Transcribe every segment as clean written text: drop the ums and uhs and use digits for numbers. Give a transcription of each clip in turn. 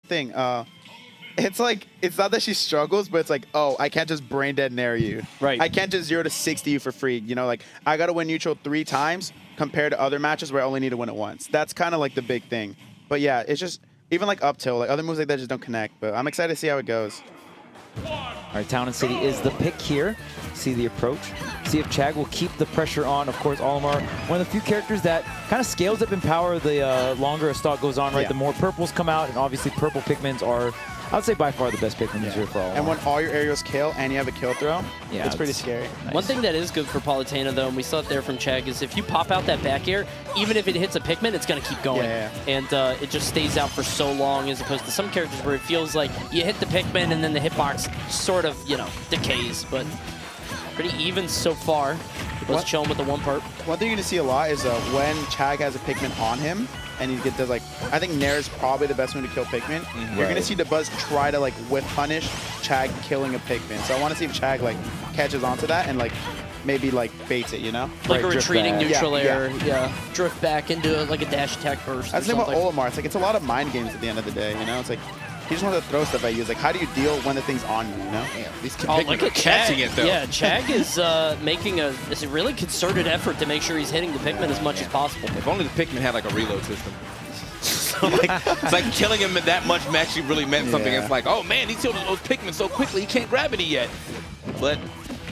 thing. It's like, it's not that she struggles, but it's like, oh, I can't just brain dead nair you. Right. I can't just 0 to 60 you for free. You know, like, I got to win neutral 3 times compared to other matches where I only need to win it once. That's kind of like the big thing. But yeah, it's just, even like up tilt, like other moves like that just don't connect. But I'm excited to see how it goes. All right, Town and City is the pick here. See the approach. See if Chag will keep the pressure on. Of course, Olimar, one of the few characters that kind of scales up in power the longer a stock goes on, right? Yeah. The more purples come out, and obviously purple Pikmins are, I would say, by far the best Pikmins here for Olimar. And when all your aerials kill and you have a kill throw, yeah, it's pretty scary. Nice. One thing that is good for Palutena, though, and we saw it there from Chag, is if you pop out that back air, even if it hits a Pikmin, it's going to keep going. Yeah. And it just stays out for so long, as opposed to some characters where it feels like you hit the Pikmin and then the hitbox sort of, you know, decays. But pretty even so far. Was chilling with the one part. One thing you're going to see a lot is when Chag has a Pikmin on him, and he does like, I think Nair is probably the best one to kill Pikmin. You're going to see Dabuz try to like whip punish Chag killing a Pikmin. So I want to see if Chag like catches onto that and like maybe like baits it, you know? Like Right, a retreating back. neutral Yeah, air, yeah. Drift back into like a dash attack burst. That's the thing about Olimar. It's like, it's a lot of mind games at the end of the day, you know? It's like, he just wants to throw stuff at you. It's like, how do you deal when the thing's on you, you know? Damn, these Oh, Pikmin look are at catching Chag. it, though. Yeah, Chag is making a really concerted effort to make sure he's hitting the Pikmin as much as possible. If only the Pikmin had like a reload system. So like, it's like killing him that much actually really meant something. Yeah. It's like, oh man, he killed those Pikmin so quickly, he can't grab it yet. But,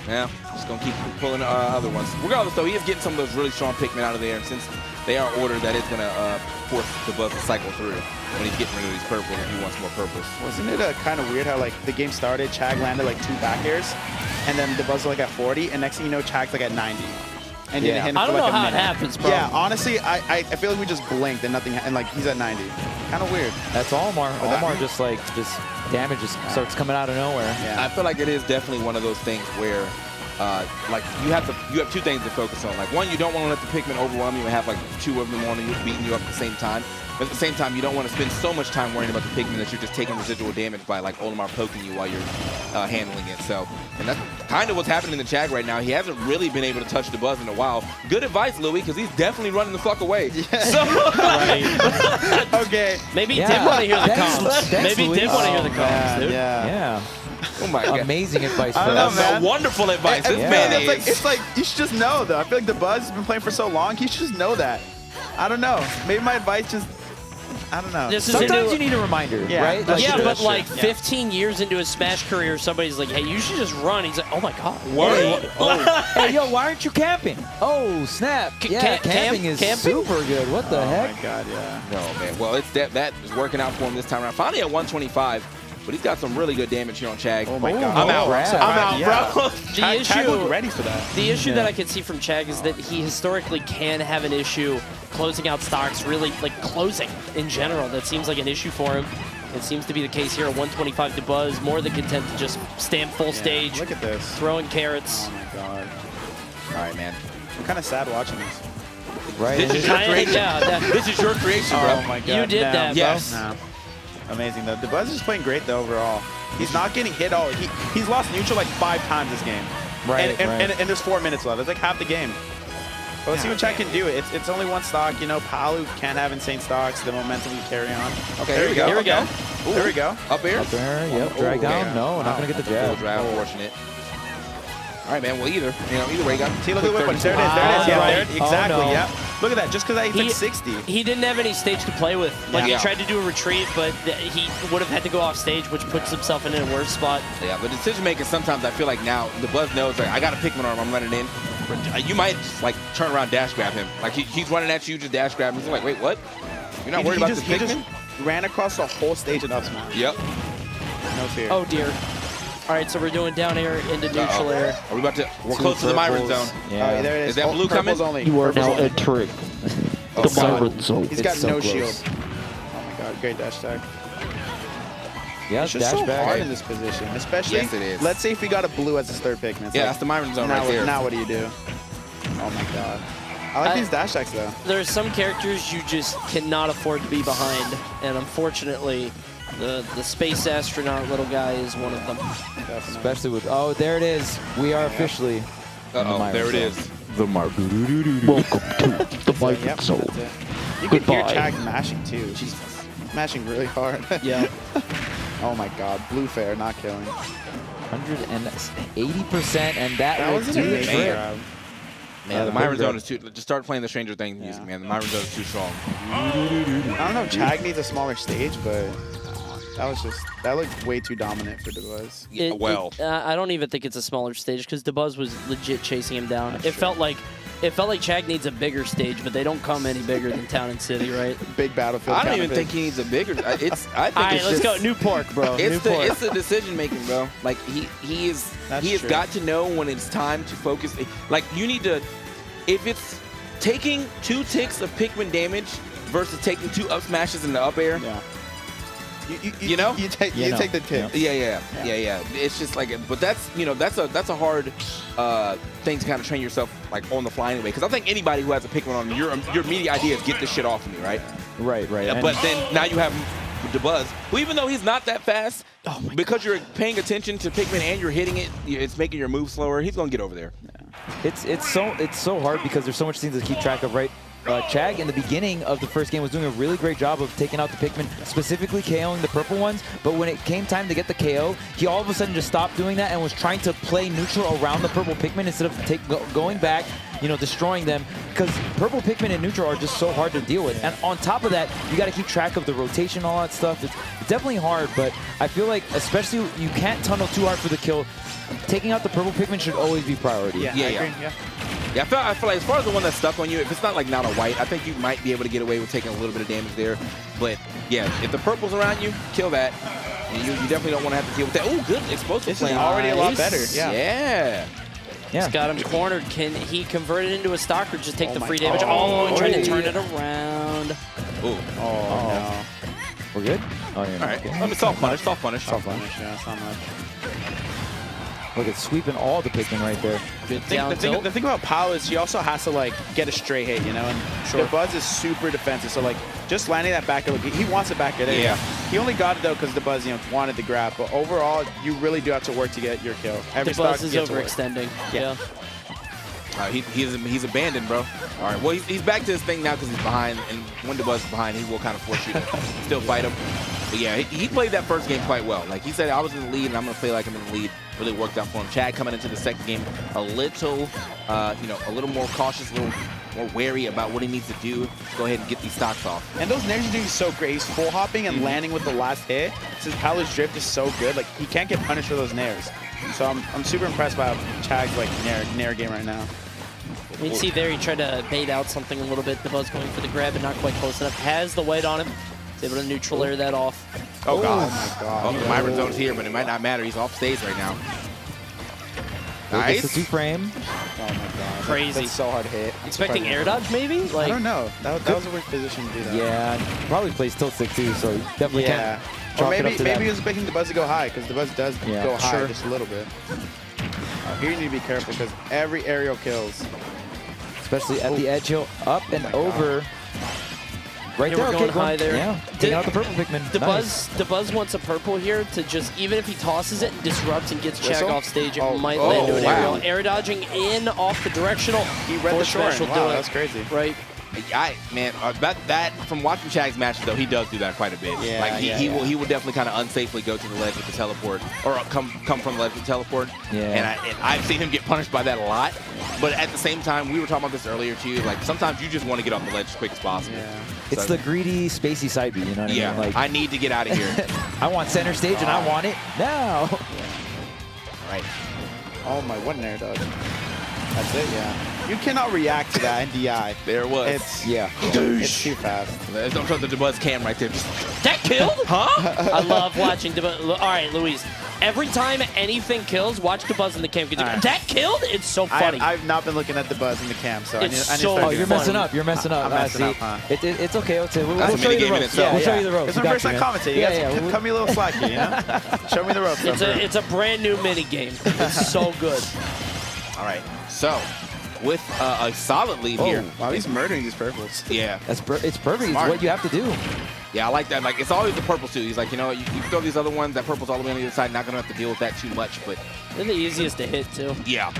yeah, just gonna keep pulling other ones. Regardless, though, he is getting some of those really strong Pikmin out of there, and since they are ordered, that is gonna force the Dabuz to cycle through when he's getting rid of these purples if he wants more purples. Wasn't it kind of weird how like the game started, Chag landed like 2 back airs, and then Dabuz was like at 40, and next thing you know, Chag's like at 90. And didn't hit him I for don't like know a how it minute. happens, bro. Yeah, honestly, I feel like we just blinked and nothing, and like he's at 90. Kind of weird. That's Olimar. that- Olimar just like, damage just starts coming out of nowhere. Yeah. I feel like it is definitely one of those things where, like, you have 2 things to focus on. Like, one, you don't want to let the Pikmin overwhelm you and have like 2 of them on you beating you up at the same time. But at the same time, you don't want to spend so much time worrying about the Pikmin that you're just taking residual damage by like Olimar poking you while you're handling it. So, and that's kind of what's happening in the Chag right now. He hasn't really been able to touch Dabuz in a while. Good advice, Louis, because he's definitely running the fuck away. Yeah. So, Okay. maybe he Yeah. did want to hear the Thanks, comms. thanks, Maybe he did Luis. want to hear the Oh, comms, man, dude. Yeah. Yeah. Oh my god. Amazing advice for I don't know, us. man. Wonderful advice. This Yeah. man It's is. like you should just know though. I feel like Dabuz has been playing for so long. He should just know that. I don't know. Maybe my advice just, I don't know. This is Sometimes into- you need a reminder, Yeah, right? that's Yeah, true, but that's like true. 15 years into his Smash career, somebody's like, hey, you should just run. He's like, oh my god. Hey, hey, yo, why aren't you camping? Oh, snap. Yeah, camping is camping? super good. What the Oh heck? my god, yeah. No, man. Well, it's that is working out for him this time around. Finally at 125, but he's got some really good damage here on Chag. Oh my god. I'm out. Brad. I'm out, Yeah. bro. The Chag issue, looked ready for that. the issue that I can see from Chag is that he historically can have an issue closing out stocks, really like closing in general. That seems like an issue for him. It seems to be the case here at 125 Dabuz, more than content to just stand full stage, Look at this. throwing carrots. Oh my god. All right, man. I'm kind of sad watching this. Right. This is your creation. Yeah, that- This is your creation, bro. Oh my god. You did no. that, bro. Yes. No. Amazing though. Dabuz is just playing great though overall. He's not getting hit all. He's lost neutral like 5 times this game. Right, And there's 4 minutes left. It's like half the game. But let's see what Chag can do. It's only 1 stock. You know, Palu can't have insane stocks. The momentum can carry on. Okay, There we go. Here we go. Ooh. There we go. Up here. Up there, yep, drag down. yeah. No, not going to get the Full jab. drive, unfortunate. All right, man. Well, either way, you got. See, look at quick the whip. There it is. 32. There it is. Yeah, right. there it, exactly. Oh, no. Yeah. Look at that. Just because I He- hit 60. He didn't have any stage to play with. Like, Yeah. he tried to do a retreat, but he would have had to go off stage, which puts himself in a worse spot. Yeah, but decision making sometimes I feel like now the Buzz knows like I got a Pikmin arm, I'm running in. You might just like turn around, dash grab him. Like he's running at you, just dash grab him. He's like, wait, what? You're not worried about the He Pikmin? just ran across the whole stage in up smash. Yep. No fear. Oh, dear. All right, so we're doing down air into neutral air. Are we about to? We're Two close to the Myron purples. zone. Yeah. there it is. Is that blue Purples coming? Only. You are Purples now only. entering Oh, the God. Myron Zone. He's got It's so no close. shield. Oh my god, great dash tag. Yeah, It's just dash so back. hard in this position, especially. Yes, it is. Let's say if we got a blue as his 3rd pick, man. It's Yeah, like, that's the Myron zone now, right there. now what do you do? Oh my god. I like these dash attacks though. There's some characters you just cannot afford to be behind, and unfortunately, the space astronaut little guy is one of them. Definitely. Especially with, oh, there it is. We are officially in the Uh-oh, Myron there it zone. is. The Myron. Welcome to the Myron Yep, Zone. that's it. You can hear Goodbye. Chag mashing too. Jesus. smashing really hard. Yeah. Oh my god, blue fair not killing. 180%, and that will was do an the amazing trick. grab. Man, the the Myron big Zone grab. is too. Just start playing the Stranger Things music, man. The Myron Zone is too strong. I don't know, Chag needs a smaller stage, but that looked way too dominant for Dabuz. I don't even think it's a smaller stage because Dabuz was legit chasing him down. It felt like Chag needs a bigger stage, but they don't come any bigger than Town and City, right? Big battlefield. I don't even counterpick. think he needs a bigger. I think All right, it's let's just, go. New pork, bro. New It's pork. the decision making, bro. Like he has true. got to know when it's time to focus. Like you need to, if it's taking 2 ticks of Pikmin damage versus taking 2 up smashes in the up air. Yeah. You know? You take the tip. Yeah. It's just like, but that's that's a hard thing to kind of train yourself like on the fly anyway. Because I think anybody who has a Pikmin on your immediate idea is get this shit off of me, right? Right. Yeah, but then now you have Dabuz, who even though he's not that fast, because you're paying attention to Pikmin and you're hitting it, it's making your move slower. He's gonna get over there. It's so hard because there's so much things to keep track of, right? Chag in the beginning of the first game was doing a really great job of taking out the Pikmin, specifically KOing the purple ones, but when it came time to get the KO, he all of a sudden just stopped doing that and was trying to play neutral around the purple Pikmin instead of going back, destroying them, because purple Pikmin and neutral are just so hard to deal with. And on top of that, you got to keep track of the rotation, all that stuff. It's definitely hard, but I feel like especially you can't tunnel too hard for the kill. Taking out the purple Pikmin should always be priority. Yeah. Yeah, I feel like as far as the one that's stuck on you, if it's not like not a white, I think you might be able to get away with taking a little bit of damage there. But yeah, if the purple's around you, kill that. And you definitely don't want to have to deal with that. Oh, good explosive This play. is already a lot Nice. better. Yeah. He's got him cornered. Can he convert it into a stock or just take the my free damage? God. Oh, and trying to turn it around. Ooh. Oh, We're good? Oh, yeah. All right. Okay. Let me soft punish. no. Punish, yeah, it's not much. Look at sweeping all the Pikmin right there. Good down The tilt. thing about Pal is he also has to like get a straight hit, and Dabuz is super defensive. So like just landing that back air, look, he wants it back air. There you go. He only got it though because Dabuz wanted the grab. But overall, you really do have to work to get your kill. Every stock Dabuz is gets to work. overextending. Yeah. He's abandoned, bro. All right. Well, he's back to his thing now because he's behind, and when Dabuz is behind, he will kind of force you to still fight him. But yeah, he played that first game quite well. Like he said, I was in the lead, and I'm gonna play like I'm in the lead. Really worked out for him. Chad coming into the second game a little, a little more cautious, a little more wary about what he needs to do to go ahead and get these stocks off. And those nairs are doing so great. He's full hopping and landing with the last hit. Since Palut's drift is so good, like he can't get punished for those nairs. So I'm super impressed by Chag's like nair game right now. You can see there he tried to bait out something a little bit. Dabuz going for the grab, but not quite close enough. Has the white on him. He's able to neutral air that off. Oh, God. Oh, my God. Oh, the Myron Zone's here, but it might not matter. He's off stage right now. Nice. Nice. The 2-frame. Oh, my God. Crazy. That's so hard to hit. I'm Expecting surprised. air dodge, maybe? I Like, don't know. That was a weird position to do that. Yeah, probably plays tilt stick too, so you definitely Yeah. can't chalk Or it up maybe to that. he was expecting Dabuz to go high, because Dabuz does Yeah, go high sure. just a little bit. Here you need to be careful, because every aerial kills. Especially at the edge hill, up and my over. Right Yeah, there, we're okay, going high there. Yeah, taking out the purple Pikmin. Nice. Dabuz wants a purple here to just, even if he tosses it and disrupts and gets Chag Whistle? off stage, it Oh, might oh, land to an wow. aerial. Air dodging in off the directional. He read the Force short. smash will Wow, do it. that's crazy. Right. Man, that from watching Chag's matches though, he does do that quite a bit. Yeah, like yeah, he will definitely kind of unsafely go to the ledge with the teleport, or come from the ledge with the teleport. Yeah. And I've seen him get punished by that a lot. But at the same time, we were talking about this earlier too. Like sometimes you just want to get off the ledge as quick as possible. Yeah. It's So- the greedy, spacey side B, you know what Yeah, I mean? Like, I need to get out of here. I want center stage and I want it now. Right. Oh my, what an air dodge. That's it, yeah. You cannot react to that in DI. There it was. It's Yeah. too fast. Don't trust the Dabuz cam right there. Just, That killed? huh? I love watching Dabuz. All right, Luis. Every time anything kills, watch Dabuz in the cam. All right. That killed? It's so funny. I've not been looking at the buzz in the cam, so I need It's to so start Oh, doing you're that. messing up. You're messing up. I'm messing see, up, huh? It's okay. We'll That's a show you the minigame in ropes. itself. Yeah, we'll show Yeah. you the ropes. It's We my got first you, time man. commentating. You Yeah, guys yeah. cut me a little slack here, you know? Show me the ropes. It's a brand new mini game. It's so good. All right. So, with a solid lead here. Wow, he's murdering these purples. Yeah. It's perfect. It's Smart. what you have to do. Yeah, I like that. Like, it's always the purple too. He's like, you throw these other ones, that purple's all the way on the other side, not going to have to deal with that too much. But, They're the easiest to hit, too. yeah.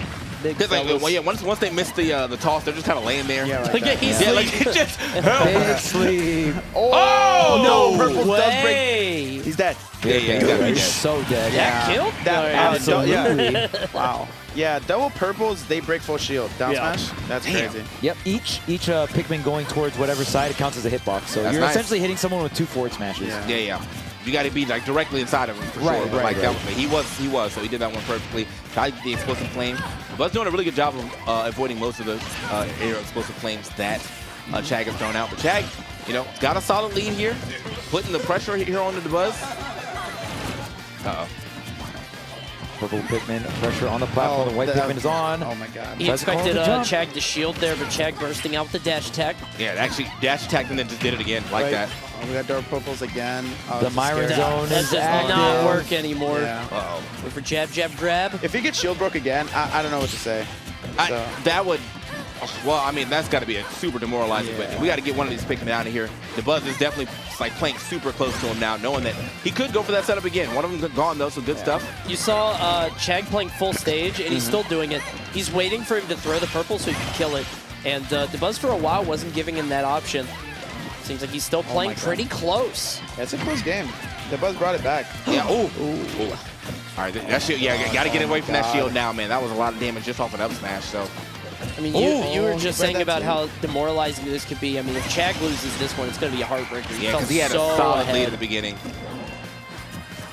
big Because like, fellas. well, yeah, once they miss the toss, they're just kind of laying there. Yeah, like Look that. at he's Yeah, like sleeping. it just. Big sleep. Oh no, Purple does break. Way. He's dead. Yeah, he's gotta be He's dead. so dead. That killed? That, No, Absolutely. Wow. Yeah, double purples, they break full shield. Down Yeah. smash? That's Damn. crazy. Yep, each Pikmin going towards whatever side, it counts as a hitbox. So That's you're nice. essentially hitting someone with 2 forward smashes. Yeah. Yeah. You got to be like directly inside of him for Right, sure. But right, like that right. was he was. So he did that one perfectly. Tried the explosive flame. Buzz doing a really good job of avoiding most of the air explosive flames that Chag has thrown out. But Chag, got a solid lead here, putting the pressure here on the Buzz. Uh-oh. Purple Pikmin, pressure on the platform. The white Pikmin is on. Oh my god. He Tries to call expected the jump. Chag to shield there, but Chag bursting out with the dash attack. Yeah, actually dash attacked and then just did it again like Right. that. Oh, we got double purples again. Oh, The this is Myron scary. zone That is does active. not work anymore. Yeah. Uh-oh. Wait for jab, jab, grab. If he gets shield broke again, I don't know what to say. So, That would, well, I mean, that's got to be a super demoralizing. Yeah. But we got to get one of these Pikmin out of here. The Buzz is definitely like playing super close to him now, knowing that he could go for that setup again. One of them gone though, so good stuff. You saw Chag playing full stage, and he's still doing it. He's waiting for him to throw the purple so he can kill it. And Dabuz for a while wasn't giving him that option. Seems like he's still playing God. pretty close. it's a close game. The Buzz brought it back. Yeah. Ooh. All right, that shield. Yeah, got to get away from that God. shield now, man. That was a lot of damage just off an up smash. So I mean, Ooh, you were he just read saying that about too. how demoralizing this could be. I mean, if Chag loses this one, it's going to be a heartbreaker. yeah, felt because he had so a solid ahead. lead at the beginning.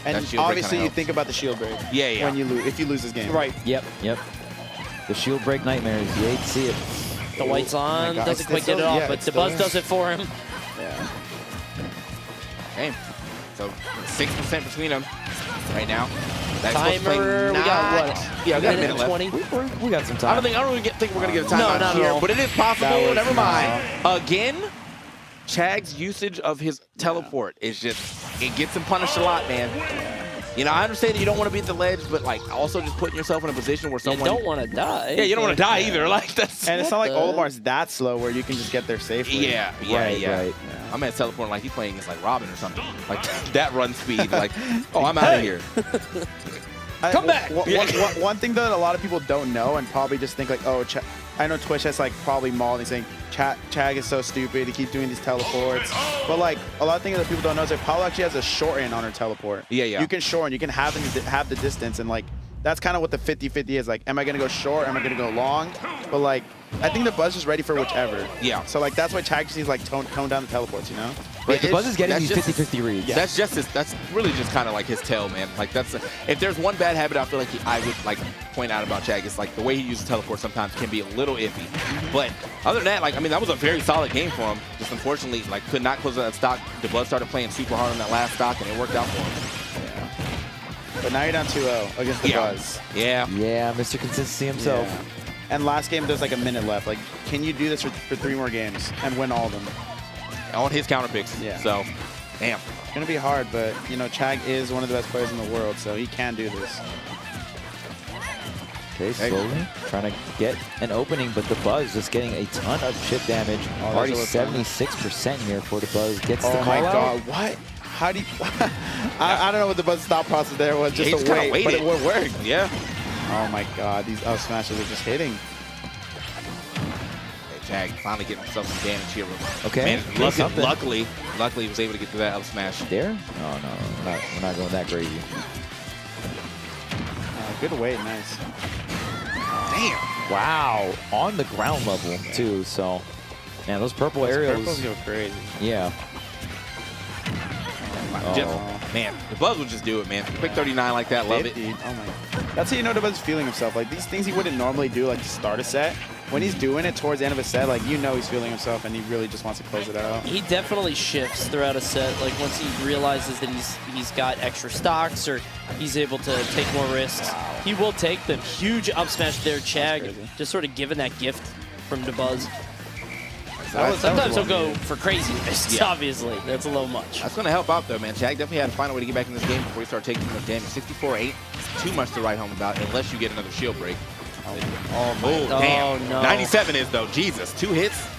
And That shield break obviously, kinda you helps. think about the shield break. Yeah. When you lose, if you lose this game. Right. Yep. The shield break nightmares. You hate to see it. The white's on, God. doesn't It's quite still- get it off, yeah, but it's still Dabuz there. does it for him. Yeah. Okay. So 6% between them right now. That's supposed to play Timer, we got what? Yeah, we got a minute and left. 20. We got some time. I don't really think we're gonna get a No, timeout not at here, all. but it is possible. That was- Never mind. Again, Chag's usage of his teleport is just, it gets him punished a lot, man. I understand that you don't want to be at the ledge, but like also just putting yourself in a position where You someone. don't want to die. Yeah, you don't want to die either. Like that's. And it's not like What the- Olimar's that slow where you can just get there safely. Yeah. Right. I'm at teleporting like he's playing against like Robin or something. Like that run speed. Like, oh, I'm out of here. Come back! One thing that a lot of people don't know and probably just think like, oh, I know Twitch has like probably mauled and saying Chag is so stupid to keep doing these teleports. But like a lot of things that people don't know is that Paolo actually has a shorten on her teleport. Yeah. You can shorten, you can have the distance, and like that's kind of what the 50-50 is. Like, am I gonna go short? Am I gonna go long? But like, I think the Buzz is ready for whichever. Yeah. So like that's why Chag just needs like tone down the teleports, you know? But the Buzz is getting that's these just 50-50 reads. Yeah. That's really just kind of like his tell, man. Like if there's one bad habit I feel like I would like point out about Chag, it's like the way he uses teleport sometimes can be a little iffy. But other than that, like I mean, that was a very solid game for him. Just unfortunately, like could not close that stock. The Buzz started playing super hard on that last stock, and it worked out for him. But now you're down 2-0 against the Buzz. Yeah. Yeah, Mr. Consistency himself. Yeah. And last game, there's like a minute left. Like, can you do this for 3 more games and win all of them? On his counter picks. Yeah. So, damn. It's going to be hard, but, Chag is one of the best players in the world, so he can do this. Okay, slowly trying to get an opening, but the Buzz just getting a ton of chip damage. Oh, Already that's a little 76% here for the Buzz. Gets the Oh call my out. God, what? How do you... I don't know what the Buzz stop process there was, He just just a kinda wait, but waited. it worked. Yeah. Oh my God, these up smashes are just hitting. Chag finally getting himself some damage here. Okay, Man, do something. luckily, he was able to get to that up smash. There? No, we're not going that crazy. Good wait, nice. Damn. Wow, on the ground level too. So, man, those purple aerials. Purples go crazy. Yeah. Man, the Buzz will just do it, man. Quick 39 like that, love it. 50. Oh my. That's how you know the Buzz is feeling himself. Like these things he wouldn't normally do, like to start a set. When he's doing it towards the end of a set, like he's feeling himself and he really just wants to close it out. He definitely shifts throughout a set. Like once he realizes that he's got extra stocks or he's able to take more risks, he will take them. Huge up smash there, Chag. crazy. Just sort of given that gift from Dabuz. That Sometimes was he'll one go for crazy risks, Yeah. obviously. That's a little much. That's going to help out, though, man. Chag definitely had to find a way to get back in this game before he started taking too much damage. 64 ain't too much to write home about unless you get another shield break. Oh my. Oh, damn. Oh, no. 97 is, though. Jesus. 2 hits. Now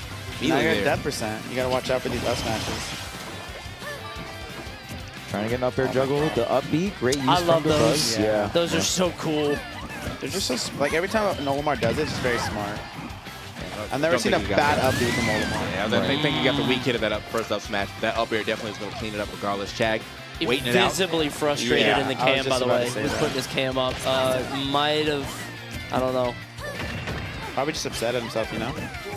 Immediately you're at there. death percent. You gotta watch out for these up smashes. Trying to get an up air juggle. The up B, great use I from love the those. Buzz. Yeah. Those are so cool. They're just so like every time an Olimar does it, it's just very smart. I've never Don't seen a think you got bad that. up B from Olimar. Yeah, I think you got the weak hit of that first up smash. That up air definitely is going to clean it up regardless. Chag waiting it out. Visibly frustrated Yeah, in the I was cam, just by the about to way. say He was that. putting his cam up. Might have, I don't know. Probably just upset at himself, you know?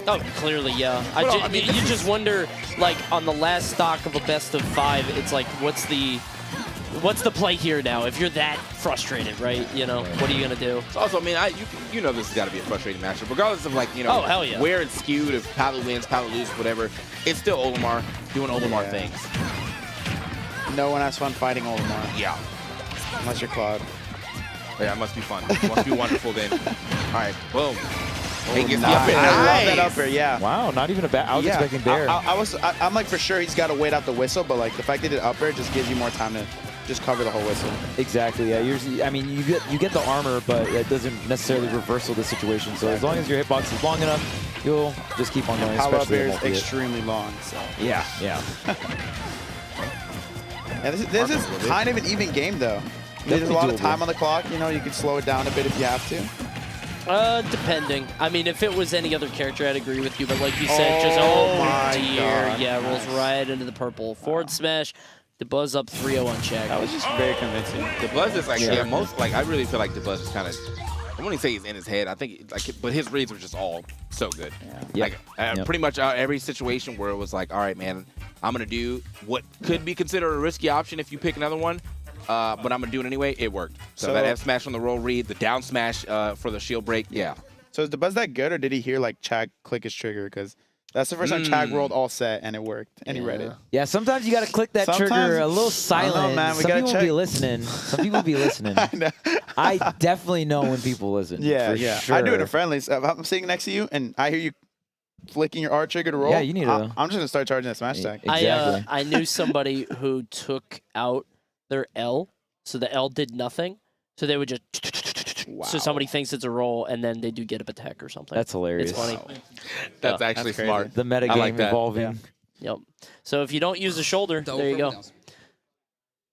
Oh, clearly, yeah. Well, I mean, you just wonder, like, on the last stock of a best of 5, it's like, what's the play here now? If you're that frustrated, right? You know, what are you gonna do? So also, I mean, you know this has got to be a frustrating matchup, regardless of like Oh, hell yeah. where it's skewed. If Palu wins, Palu loses, whatever, it's still Olimar doing Olimar Yeah. things. No one has fun fighting Olimar, Yeah, unless you're Claude. yeah, it must be fun. It must be wonderful then. All right, boom. He gets the Nice. up air. I love that Nice. up air, yeah. Wow, not even a bad. I was Yeah. expecting Bear. I'm like for sure he's got to wait out the whistle, but like the fact they did up air just gives you more time to just cover the whole whistle. Exactly. Yeah. I mean, you get the armor, but it doesn't necessarily reversal the situation. So as long as your hitbox is long enough, you'll just keep on going. Power up Especially air in is multi-hit. extremely long, so. Yeah. Yeah. Yeah, this is kind of an even game though. There's a Definitely lot of doable. time on the clock. You know, you can slow it down a bit if you have to. Depending. I mean, if it was any other character, I'd agree with you. But like you said, just Oh oh my dear, God. yeah, rolls right into the purple. Forward smash, the buzz up 3-0 on Chag. That was just very convincing. The buzz is like I really feel like the buzz is kind of. I wouldn't say he's in his head. I think but his reads were just all so good. Yeah. Like pretty much every situation where it was like, all right, man, I'm gonna do what could be considered a risky option if you pick another one. But I'm gonna do it anyway. It worked. So that F smash on the roll read, the down smash for the shield break. Yeah. So is the buzz that good, or did he hear like Chag click his trigger? Because that's the first time Chag rolled all set and it worked, and he read it. Yeah. Sometimes you got to click that Sometimes- trigger a little I don't know, silent. man. We Some gotta people check. be listening. Some people be listening. I know. I definitely know when people listen. Yeah, for yeah. Sure. I do it in friendlies. If I'm sitting next to you and I hear you flicking your R trigger to roll, Yeah, you need to- I'm just gonna start charging that smash tag. Exactly. I knew somebody who took out their L, so the L did nothing. So they would just so somebody thinks it's a roll, and then they do get up attack or something. That's hilarious. It's funny. That's Yeah. actually That's crazy. smart. The metagame I like that. evolving. Yep. So if you don't use the shoulder, there you go.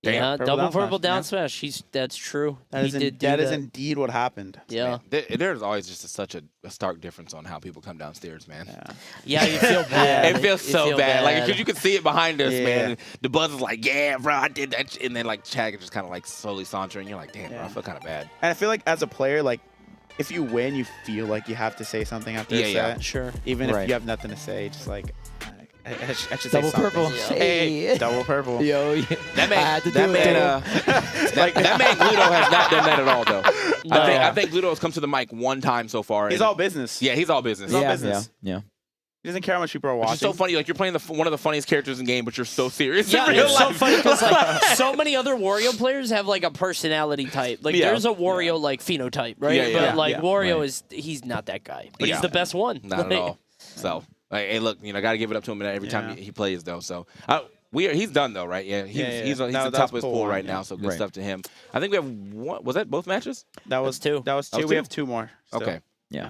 Damn. Yeah, Purple double down purple smash, down yeah. smash. That's true. That He is, did do that is indeed what happened. Yeah. There's always just such a stark difference on how people come downstairs, man. Yeah, you feel bad. It feels You so feel bad. Like, because you can see it behind us, Yeah. man. And the buzz is like, yeah, bro, I did that. And then, like, Chag is just kind of, like, slowly sauntering. You're like, damn, bro, I Yeah. feel kind of bad. And I feel like as a player, like if you win, you feel like you have to say something after a Yeah. set. Sure. Even if Right. you have nothing to say, just like I should Double say something. purple. Hey, double purple. Yo, yeah. That I had to man, do that it. man, that man Gluto has not done that at all, though. No. I think Gluto has come to the mic one time so far. He's and- all business. Yeah, he's all business. all Yeah, business. yeah. He doesn't care how much people are Which watching. is so funny. Like, you're playing one of the funniest characters in the game, but you're so serious Yeah, in real it's so life. funny because like so many other Wario players have like a personality type. Like Yeah. there's a Wario like phenotype, right? Yeah, yeah, but yeah. like Yeah. Wario Right. he's not that guy. But Yeah. he's the best one. Not at Like, all. So, like, hey, look, got to give it up to him every time Yeah. he plays, though. So, he's done, though, right? Yeah, he's That the was top of his cool pool one, right yeah. now, so good Right. stuff to him. I think we have one. Was that both matches? that was two. That was That two. was We two? have two more. still. Okay. Yeah.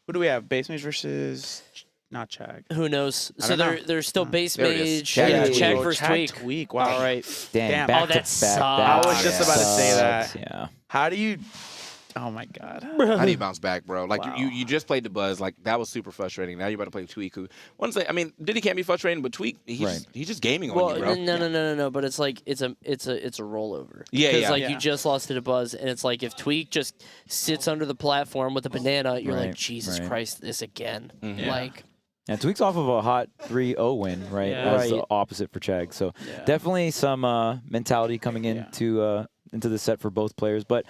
Who do we have? Base Mage versus not Chag. Who knows? I So don't know. there's still base There it is. mage. Chag Yeah, and Chag Tweak. versus Chag Tweak. Tweak. Wow. All right. Damn. Damn. Back Oh, to that back, sucks. back. I was just about to say Sucks, that. Yeah. How do you? Oh my God. How do you bounce back, bro? Like, Wow. you just played the buzz. Like, that was super frustrating. Now you're about to play Tweak, who, one say, I mean, Diddy can't be frustrating, but Tweak, he's just gaming on Well, you, bro. no. But it's like it's a rollover. Yeah, Because yeah. like Yeah. you just lost to the buzz, and it's like if Tweak just sits under the platform with a banana, you're like, Right, Jesus right. Christ, this again. Mhm. Like, And Tweak's off of a hot 3-0 win, right? Yeah. As the Right. opposite for Chag. So Yeah. definitely some mentality coming into the set for both players. But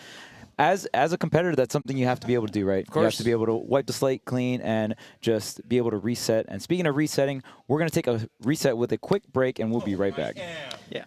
as a competitor, that's something you have to be able to do, right? Of course. You have to be able to wipe the slate clean and just be able to reset. And speaking of resetting, we're going to take a reset with a quick break, and we'll be right back. Yeah.